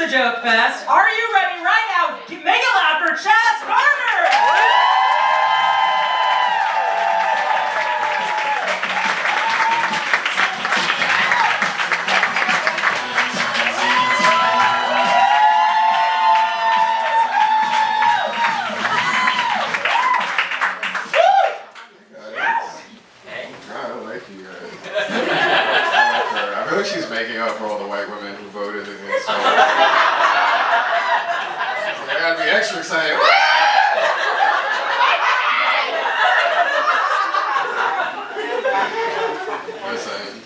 the joke fest. Are you ready right now? Make it loud for Chaz Carter! She's making up for all the white women who voted against her. I gotta be extra excited. Listen,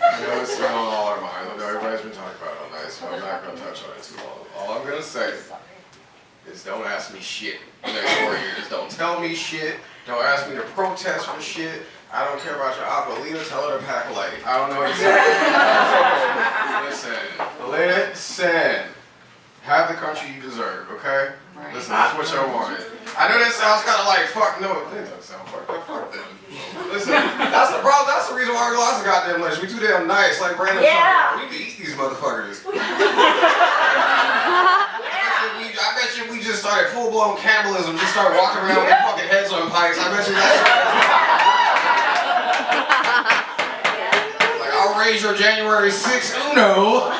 I know it's still on all our minds. I know everybody's been talking about it all night, so I'm not gonna touch on it too long. All I'm gonna say is don't ask me shit the next 4 years. Don't tell me shit. Don't ask me to protest for shit. I don't care about your Aqualita, tell her to pack a light. I don't know what to say. Listen. Have the country you deserve, okay? Listen, that's what y'all wanted. I know that sounds kind of like, fuck, no, it doesn't sound fucked up, fuck them. Listen, that's the problem, that's the reason why we lost the goddamn lunch. We too damn nice, like Brandon talking about. We need to eat these motherfuckers. I bet you we just started full-blown cannibalism, just started walking around with fucking heads on pikes. I bet you that's like, I'll raise your January 6th Uno.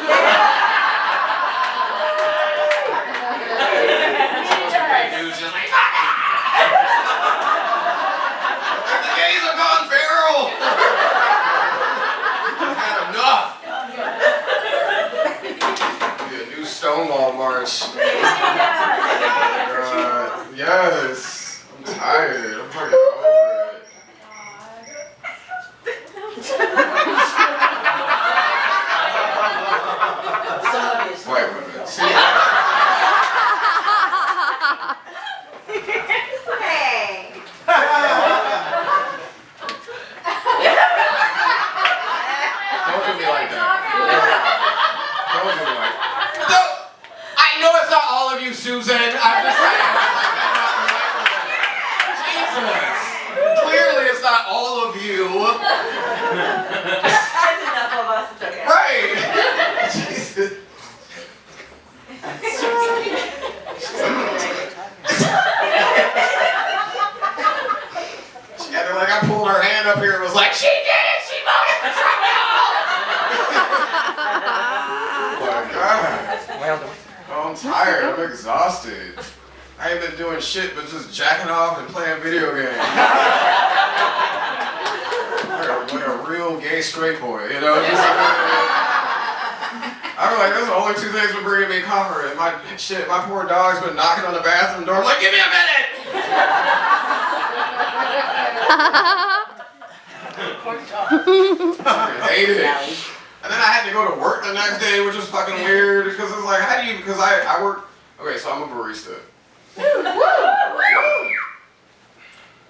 The gays are gone feral. I've had enough. Be a new Stonewall march. Yes, I'm tired. I'm fucking over it. White women. See? Hey. Don't do me like that. Don't do me like that. No, I know it's not all of you, Susan. I'm just saying. Jesus. Clearly it's not all of you. That's enough of us. It's okay. Right. Jesus. She had to, like, I pulled her hand up here and was like, she did it! She voted for Trump! Oh my God. Oh, I'm tired. I'm exhausted. I ain't been doing shit but just jacking off and playing video games. like a real gay straight boy, you know? I'm like, that's the only two things been bringing me comfort. And my poor dog's been knocking on the bathroom door. I'm like, give me a minute! I hated it. And then I had to go to work the next day, which was fucking weird. Because it's like, how do you, because I work, okay, so I'm a barista.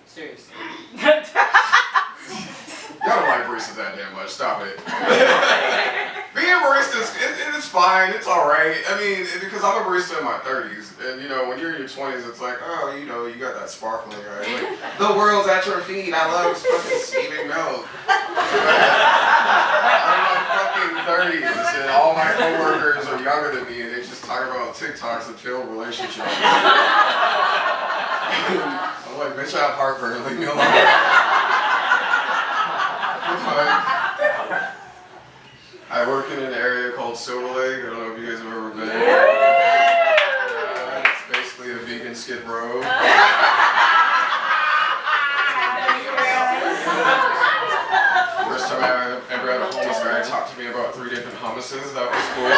Seriously. Y'all don't like baristas that damn much, stop it. Being a barista, it's fine, it's alright. I mean, because I'm a barista in my 30s, and you know, when you're in your 20s, it's like, oh, you know, you got that sparkling, right? Like, the world's at your feet, I love fucking steaming milk. I'm in my fucking 30s, and all my coworkers are younger than me, and they just talk about TikToks and failed relationships. I'm like, bitch, I have heartburn, leave me alone. I work in an area called Silver Lake. I don't know if you guys have ever been. It's basically a vegan Skid Row. First time I ever had a homeless guy talk to me about 3 different hummuses. That was cool.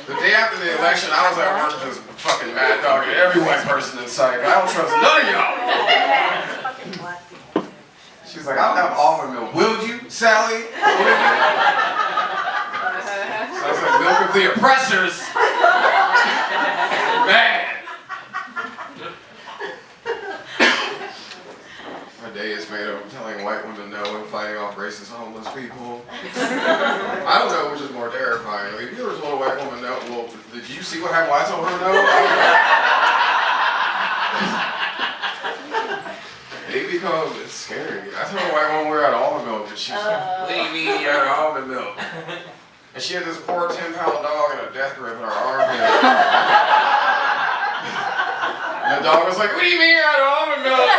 The day after the election, I was at work just fucking mad dogging every white person in sight. I don't trust none of y'all. She's like, I don't have almond milk. Will you, Sally? Will you? Sounds like milk of the oppressors. Man. My day is made up of telling white women no and fighting off racist homeless people. I don't know which is more terrifying. I mean, if you ever told a white woman no, well, did you see what happened? Why I told her no? Maybe because come, it's scary. I told a white woman we're out of almond milk, and she's like, what do you mean you're out of almond milk? And she had this poor 10-pound dog in a death grip in her armpit. And the dog was like, what do you mean you're out of almond milk?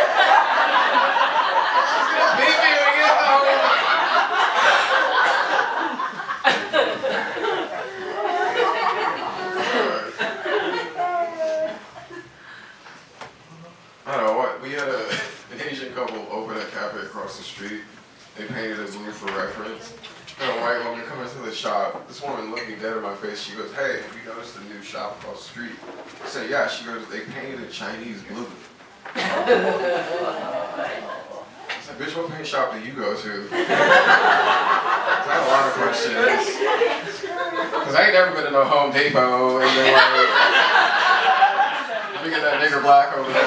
She's gonna beat me when we get home. I don't know what, we had an Asian couple open a cafe across the street. They painted it blue for reference. And a white woman come into the shop. This woman looked me dead in my face. She goes, hey, have you noticed the new shop across the street? I said, yeah. She goes, they painted it Chinese blue. I said, bitch, what paint shop do you go to? I had a lot of questions. Because I ain't never been to no Home Depot. And then like, let me get that nigger black over there.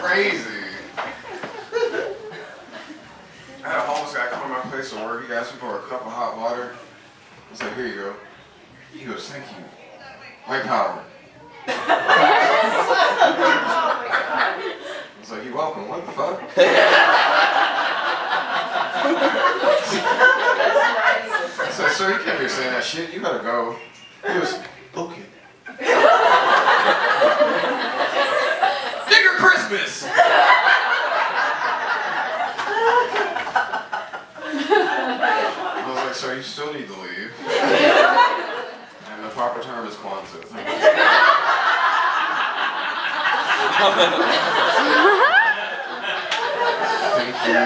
Crazy. I had a homeless guy come to my place to work. He asked me for a cup of hot water. I was like, here you go. He goes, thank you. White power. I was like, you're welcome. What the fuck? I said, sir, you can't be saying that shit. You gotta go. He goes, okay. Nigger Christmas! I was like, sir, you still need to leave. And the proper term is Kwanzaa. Thank you.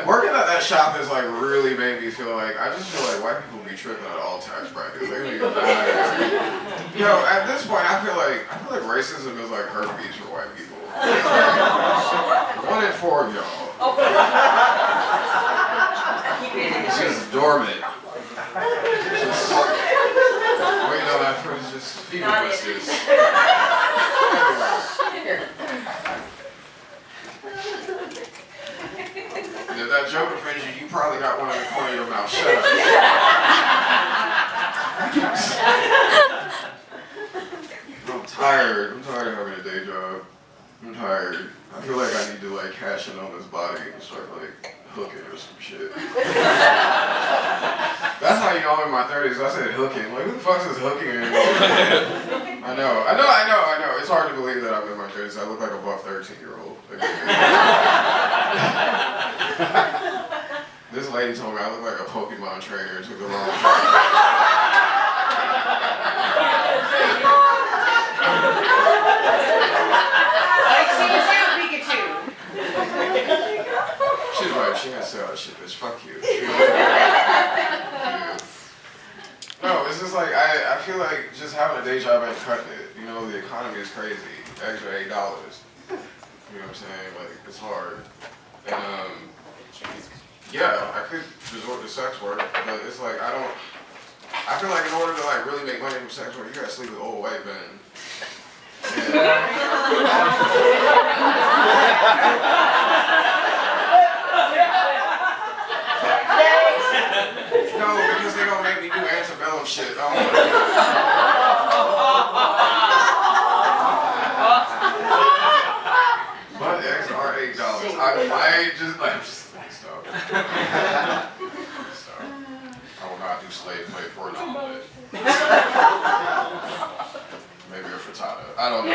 Working at that shop has like really made me feel like, I just feel like white people be tripping at all tax brackets. They don't even matter. You know, at this point, I feel like racism is like herpes for white people. 1 in 4 of y'all. It's just dormant. Just waiting on that for just fever blisters. And if that joke offends you, you probably got one in the corner of your mouth. Shut up. I'm tired. I'm tired of having a day job. I'm tired. I feel like I need to like cash in on this body and start like hooking or some shit. That's how you know I'm in my 30s. I said hooking. Like, who the fuck is hooking anymore? I know. It's hard to believe that I'm in my 30s. I look like a buff 13-year-old. This lady told me I look like a Pokemon trainer and took the wrong trainer. She's right, she ain't say all that shit, bitch. Fuck you. No, it's just like, I feel like just having a day job ain't cutting it. You know, the economy is crazy. Extra $8. You know what I'm saying? Like, it's hard. And, yeah, I could resort to sex work, but it's like, I feel like in order to like really make money from sex work, you gotta sleep with old white men. No, because they're gonna make me do antebellum shit. I don't wanna do that. But eggs are $8. I just stop. Stop. I will not do slave play for an omelet. Maybe a frittata. I don't know.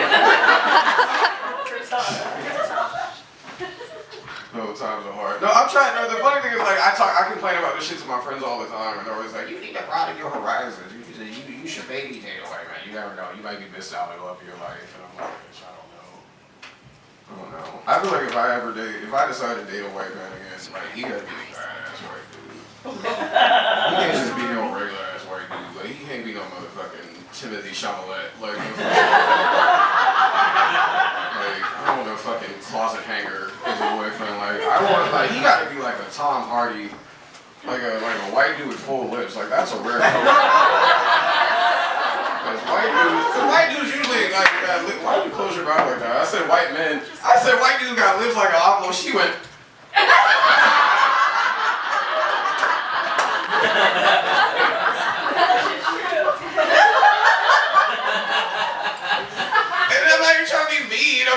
No, times are hard. No, I'm trying. No, the funny thing is, like, I complain about this shit to my friends all the time, and they're always like, "You need to broaden your horizons. You should baby date a white man. You never know. You might be missed out on the love of your life." And I'm like, "Bitch, I don't know. I feel like if I decide to date a white man again, like, he gotta be a badass white dude. He can't just be no regular ass white dude. Like, he can't be no motherfucking Timothy Chalamet. Like, I don't know, fucking closet hanger as a boyfriend. Like, he gotta be like a Tom Hardy, like a white dude with full lips. Like, that's a rare color. Because white dudes usually like got lip. Why do you close your mouth like that? I said white men. I said white dudes got lips like an apple. She went.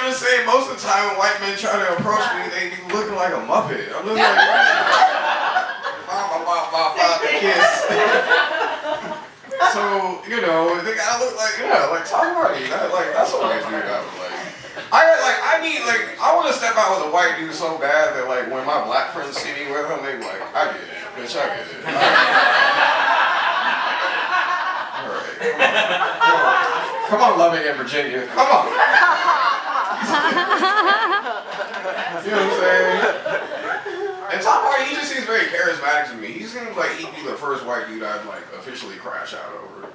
gonna say most of the time when white men try to approach me, they be looking like a Muppet. I'm just like, kiss. So, you know, they gotta look like, like Tom Hardy. That's a white dude I would like. I want to step out with a white dude so bad that like when my black friends see me with him, they be like, I get it, bitch, I get it. Alright, come on, Loving in Virginia, come on. You know what I'm saying? And Tom Hardy, he just seems very charismatic to me. He seems like he'd be the first white dude I'd like officially crash out over.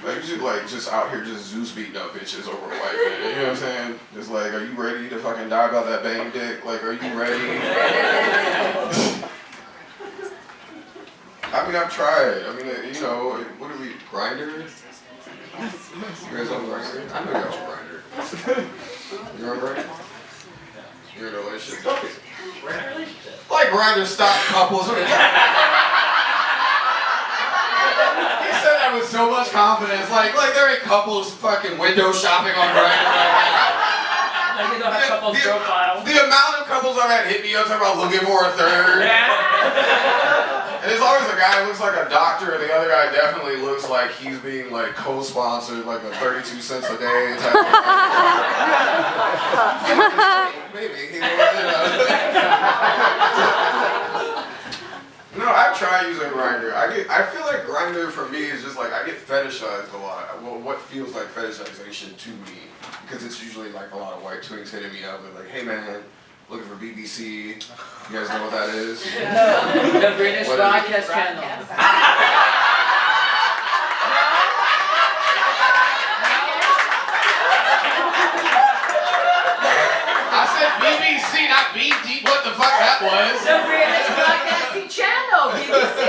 Like, you should, like, just out here just Zeus beating up bitches over a white man. You know what I'm saying? Just like, are you ready to fucking die about that bang dick? Like, are you ready? I mean, I've tried. I mean, you know, what are we, Grindr? You guys on Grindr? I know y'all on Grindr. You remember it? You're in a relationship. Like Grindr stopped couples. He said that with so much confidence. Like there ain't couples fucking window shopping on Grindr right now. Like they don't have couples profile. The amount of couples I've had hit me up talking about looking for a third. Yeah. And there's always a guy who looks like a doctor, and the other guy definitely looks like he's being like co-sponsored, like a 32 cents a day type of maybe. You know. No, I've tried using Grindr. I feel like Grindr for me is just like I get fetishized a lot. Well, what feels like fetishization to me, because it's usually like a lot of white twinks hitting me up and like, hey man, looking for BBC. You guys know what that is? The British Broadcast Channel. I said BBC, not BD. What the fuck that was? The British Broadcasting Channel, BBC.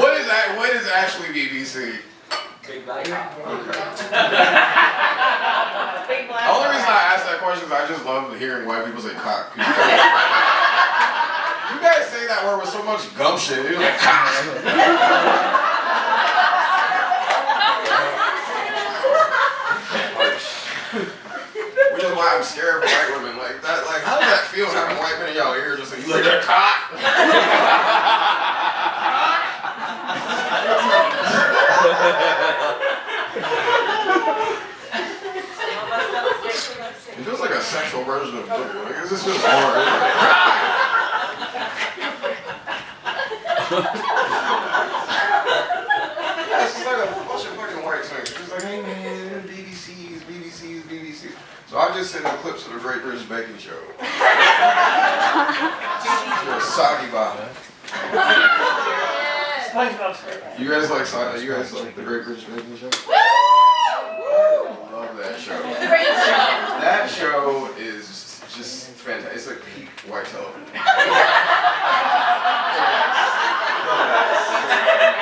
What is that? What is actually BBC? Big black cock. Okay. Big black The only reason I ask that question is I just love hearing white people say cock. You guys say that word with so much gumption. You're like, cock! Which is why I'm scared of white women. Like that. Like, how does that feel having white men in y'all ear just like, you like that cock? It feels like a sexual version of dick. Like, this feels hard. Yeah, it's just like a bunch of fucking white things. It's just like, hey man, BBCs. So I just sent them clips of the Great British Baking Show. You're a soggy bottom. You guys like the Great British Baking Show? I love that show. That show is just fantastic. It's like peak white television.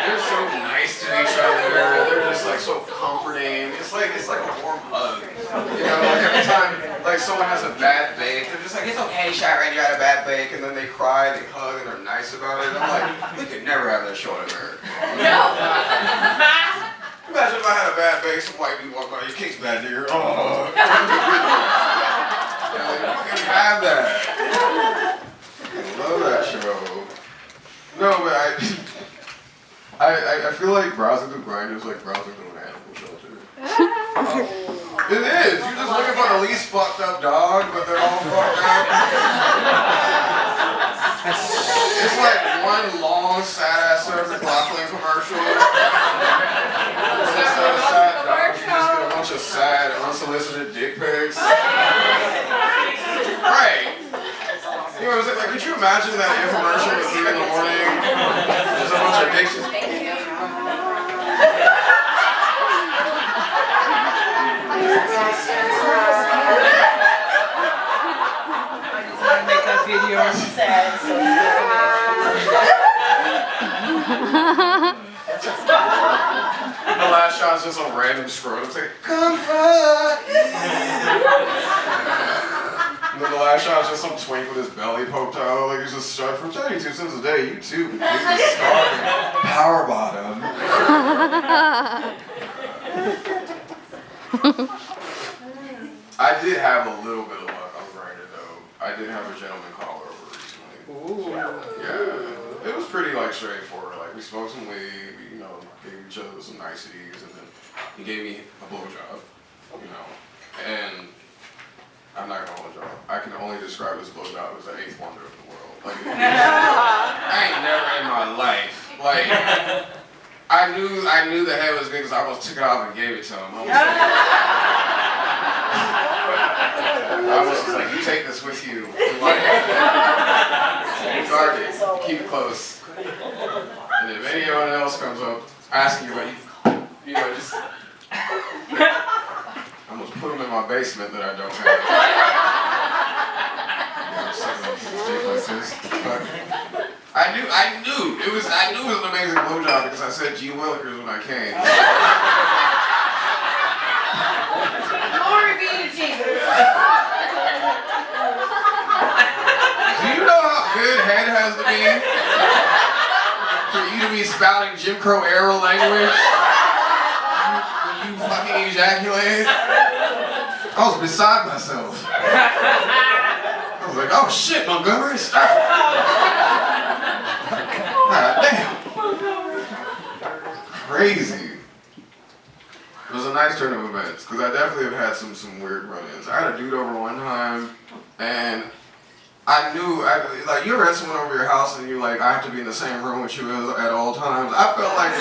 They're so nice to each other. They're just like so comforting. It's like a warm hug. You know, like every time like someone has a bad bake, they're just like, it's okay, Sharon, you had a bad bake, and then they cry, they hug, and they're nice about it. I'm like, we could never have that show in America. No. Imagine if I had a bad bake, some white dude walk by, your cake's bad, nigga. Oh. Yeah, like, you can have that. I love that show. No, but I feel like browsing through Grindr is like browsing through an animal shelter. It is. You're just looking for the least fucked up dog, but they're all fucked up. It's like one long sad ass Sarah McLachlan commercial. Instead of sad dogs, you just get a bunch of sad, unsolicited dick pics. Right. You know what I'm saying? Like, could you imagine that infomercial at 3 in the morning? Just a bunch of dicks just... Make that video. Sad. The last shot's just some random scrotum saying, comfort! And then the last shot's just some twink with his belly poked out, like he's just stuck for 32 cents a day. You too, completely starving. Power bottom. I did have a little bit of luck on Grindr though. I did have a gentleman call over recently. Ooh. Yeah, it was pretty like straightforward. Like we smoked some weed, we, gave each other some niceties, and then he gave me a blowjob. And I'm not gonna hold y'all. I can only describe this blowjob as the eighth wonder of the world. Like I ain't never in my life. Like I knew the head was good because I almost took it off and gave it to him. I was like, you take this with you. Like, you guard it. Keep it close. And if anyone else comes up asking you about you just I almost put them in my basement that I don't have. I'm sucking on people's dick like this. But I knew it was an amazing blowjob because I said G Willikers when I came. Glory be to Jesus. Do you know how good head has to be for you to be spouting Jim Crow era language when you fucking ejaculate? I was beside myself. I was like, oh shit, Montgomery, stop. God damn. Crazy. It was a nice turn of events, because I definitely have had some weird run-ins. I had a dude over one time, and I knew, like, you ever had someone over your house and you're like, I have to be in the same room with you at all times? I felt like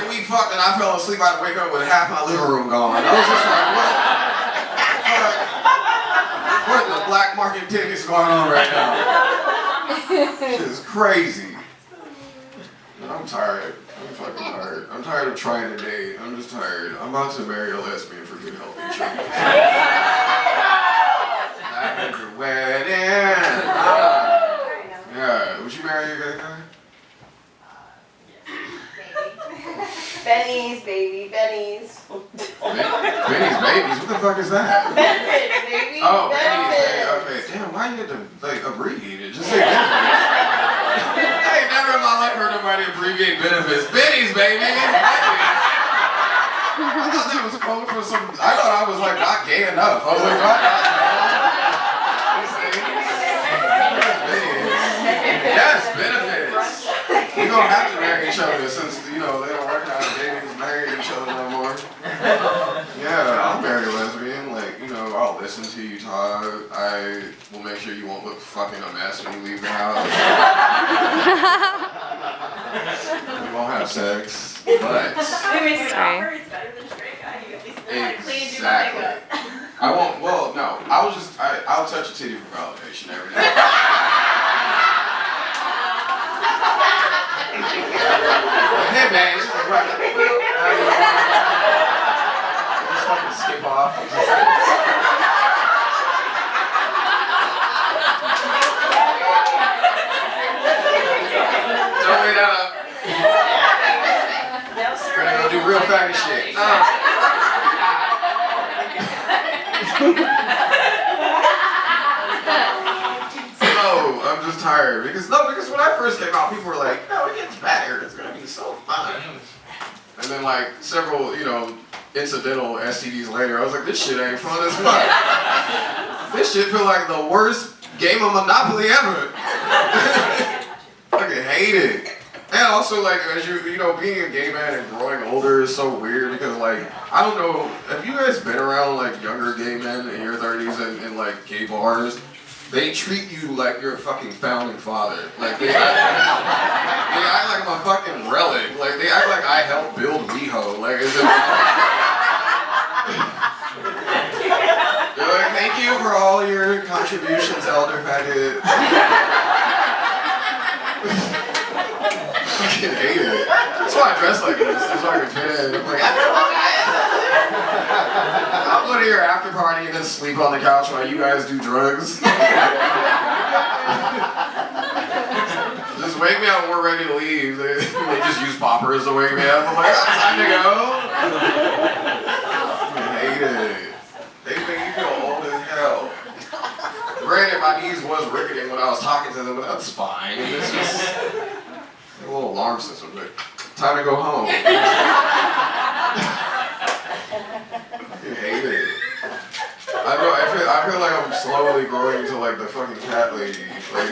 we fucked and I fell asleep. I'd wake up with half my living room gone. I was just like, what in the black market tickets going on right now? Shit is crazy. I'm tired. I'm fucking tired. I'm tired of trying to date. I'm just tired. I'm about to marry a lesbian for good health insurance. Lavender wedding. Yeah. Would you marry a gay guy? Benny's, baby, Benny's. Benny's babies? What the fuck is that? Benefits, baby. Oh, Benefits. Benny's. Okay. Damn, why you had to like abbreviate it? Just say benefits. I ain't never in my life heard nobody abbreviate benefits. Benny's, baby. Benny's. I thought that was code for some. I thought I was like not gay enough. I was like, not gay. Yes, benefits. We don't have to marry each other since they don't recognize dating marrying each other no more. Yeah, I'll marry a lesbian. Like I'll listen to you talk. I will make sure you won't look fucking a mess when you leave the house. We won't have sex, but It's better than straight guy. You at least clean and do my exactly. makeup. I won't. Well, no. I'll touch a titty for validation every day. Hey man, it's just like just fucking skip off. Don't wait up. We're gonna go do real faggot shit. No, I'm just tired because when I first came out, people were like, "No, it gets better. It's gonna be so fun." And then like several, incidental STDs later, I was like, "This shit ain't fun as fuck. This shit feel like the worst game of Monopoly ever." Fucking hate it. And also like as being a gay man and growing older is so weird because like I don't know, have you guys been around like younger gay men in your 30s and like gay bars? They treat you like you're a fucking founding father. Like they act like I'm a fucking relic. Like they act like I helped build WeHo. Like is it? They're like, thank you for all your contributions, Elder Faggot. I fucking hate it. That's why I dress like this. That's why I can fit in. I'm like, I'll go to your after party and then sleep on the couch while you guys do drugs. Just wake me up when we're ready to leave. They just use poppers to wake me up. I'm like, oh, time to go. I hate it. They make you feel old as hell. Granted, my knees was rickety when I was talking to them, but that's fine. It's just a little alarm system, but time to go home. fucking hate it. I know. I feel like I'm slowly growing into like the fucking cat lady. Like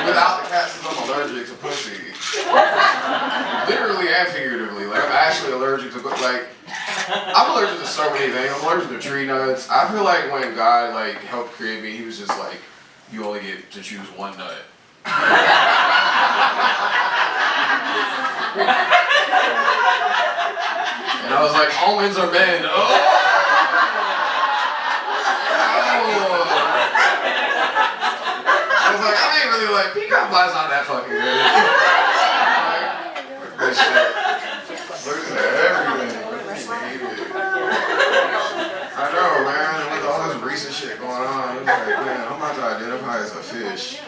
without the cat, since I'm allergic to pussy. Literally and figuratively. Like I'm actually allergic to like. I'm allergic to so many things. I'm allergic to tree nuts. I feel like when God like helped create me, He was just like, you only get to choose one nut. And I was like, almonds are men. Oh! I was like, I ain't really like, peacock pie's not that fucking good. Like, this shit. Look at everything. I know, man. With all this recent shit going on, it's like, man, I'm about to identify as a fish. A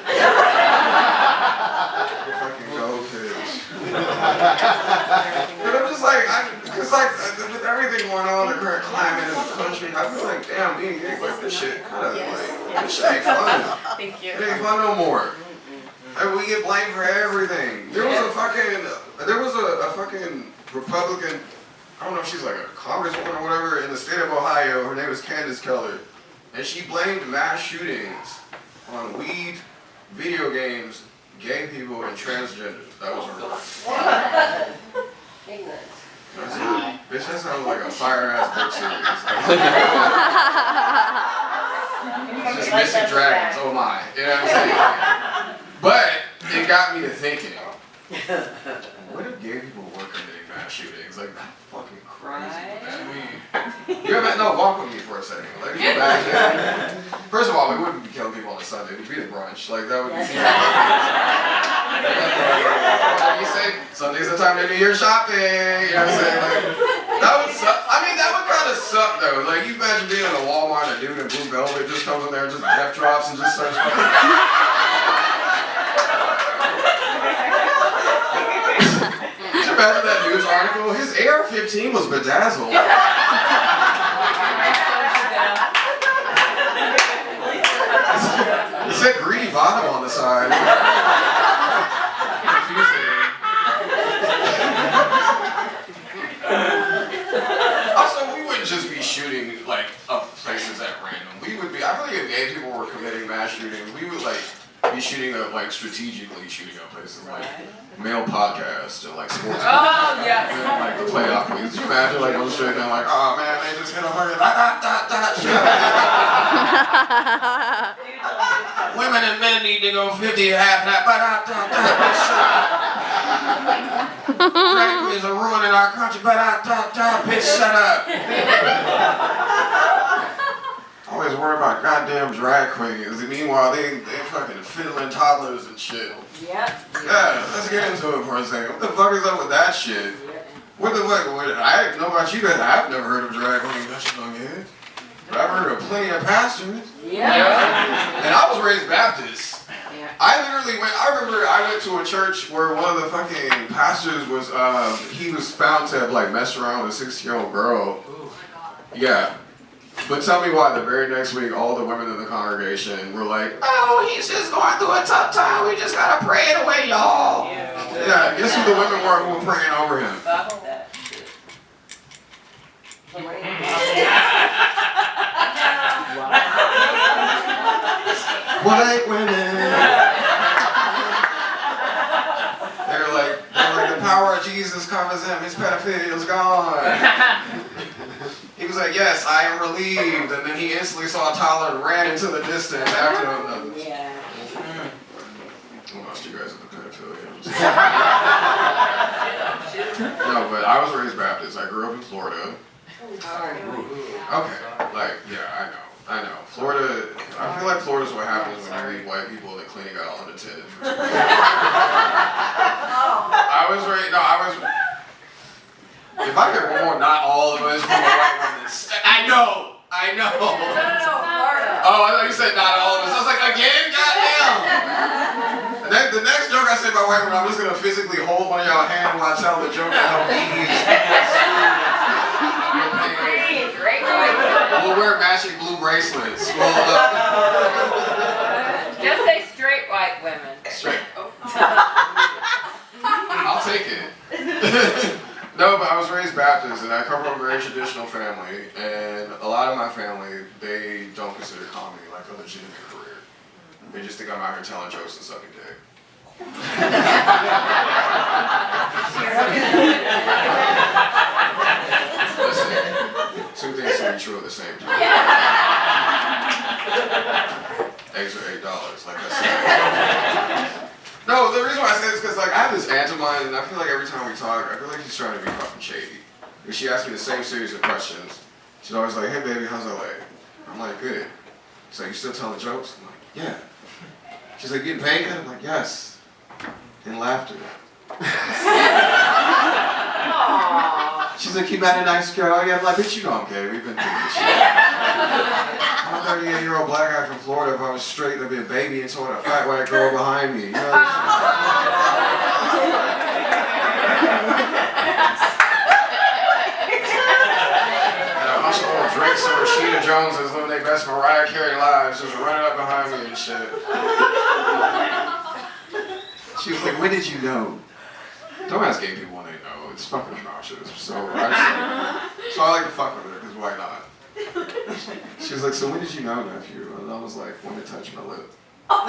fucking goldfish. But I'm just like, cause like with everything going on, the current climate in the country, I feel like, damn, being gay, like this shit kind of like, this shit ain't fun. Thank you. It ain't fun no more. Like we get blamed for everything. There was a fucking Republican, I don't know if she's like a congresswoman or whatever in the state of Ohio. Her name was Candace Keller, and she blamed mass shootings on weed, video games, gay people, and transgenders. That was her. I said, bitch, that sounds like a fire-ass book series. Just missing dragons, oh my. You know what I'm saying? But it got me to thinking, what if gay people were committing mass shootings? Like, that fucking crazy. You ever, no, walk with me for a second. Like, you imagine. First of all, we wouldn't be killing people on a Sunday. We'd be at brunch. Like, that would be... What do you say? Sunday's the time to do your shopping. You know what I'm saying? Like, that would suck. I mean, that would kind of suck, though. Like, you imagine being in a Walmart and a dude in blue velvet just comes in there and just death drops and just starts fucking... Did you imagine that news article? His AR-15 was bedazzled. It said greedy bottom on the side. Also, we wouldn't just be shooting like up places at random. We would be. I feel like if gay people were committing mass shootings, we would like be shooting up like strategically shooting up places like male podcasts and like sports. Oh yes. And, like the playoff queens. Could you imagine like on the street and like, oh man, they just hit a fucking women and men need to go 50 half that. Drag queens are ruining our country. Bitch, shut up. Always worry about goddamn drag queens. Meanwhile, they fucking fiddling toddlers and shit. Yep. Yeah, let's get into it for a second. What the fuck is up with that shit? What the fuck? I don't know about you guys. I've never heard of drag queens. That shit don't get. But I've heard of plenty of pastors. Yeah. And I was raised Baptist. Yeah. I remember I went to a church where one of the fucking pastors was, he was found to have like messed around with a 16-year-old girl. Yeah. But tell me why the very next week all the women in the congregation were like, oh, he's just going through a tough time. We just gotta pray it away, y'all. Yeah, guess who the women were who were praying over him? Fuck that shit. White women. They're like, the power of Jesus covers him. His pedophilia's gone. He was like, yes, I am relieved. And then he instantly saw a toddler and ran into the distance after him. Yeah. I lost you guys at the pedophilia. No, but I was raised Baptist. I grew up in Florida. Okay, like, yeah, I know. Florida, I feel like Florida's what happens when you leave white people in the clinic out unattended for 2 weeks. If I could warn not all of us from the white women, I know. No, Florida. Oh, I thought you said not all of us. I was like, again, goddamn. The next joke I say about white women, I'm just gonna physically hold one of y'all hand while I tell the joke to help ease. Great. We'll wear matching blue bracelets. Just say straight white women. Straight. I'll take it. No, but I was raised Baptist and I come from a very traditional family, and a lot of my family, they don't consider comedy like a legitimate career. They just think I'm out here telling jokes and sucking dick. Listen, two things can be true at the same time. Eggs are $8, like I said. No, the reason why I say this is because like I have this aunt of mine, and I feel like every time we talk, I feel like she's trying to be fucking shady. If she asks me the same series of questions, she's always like, "Hey baby, how's LA?" I'm like, "Good." She's like, "You still telling jokes?" I'm like, "Yeah." She's like, "Getting paid?" I'm like, "Yes." In laughter. She's like, "You met a nice girl?" Yeah, I'm like, "Bitch, you know I'm gay. We've been through this shit." I'm a 38-year-old black guy from Florida. If I was straight, there'd be a baby and so would a fat white girl behind me. You know? And a bunch of little Drakes and Rashida Joneses living their best Mariah Carey lives, just running up behind me and shit. She was like, "When did you know?" Don't ask gay people when they know. It's fucking obnoxious. So I like to fuck with her, because why not? She was like, "So when did you know, nephew?" And I was like, "When it touched my lip." And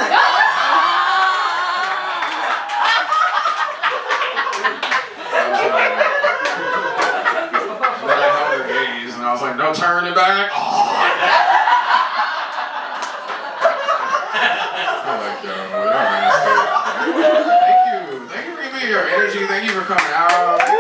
then I held her gaze, and I was like, "No turning back." Oh. I'm like, "Yo, you're nasty." Thank you for giving me your energy. Thank you for coming out.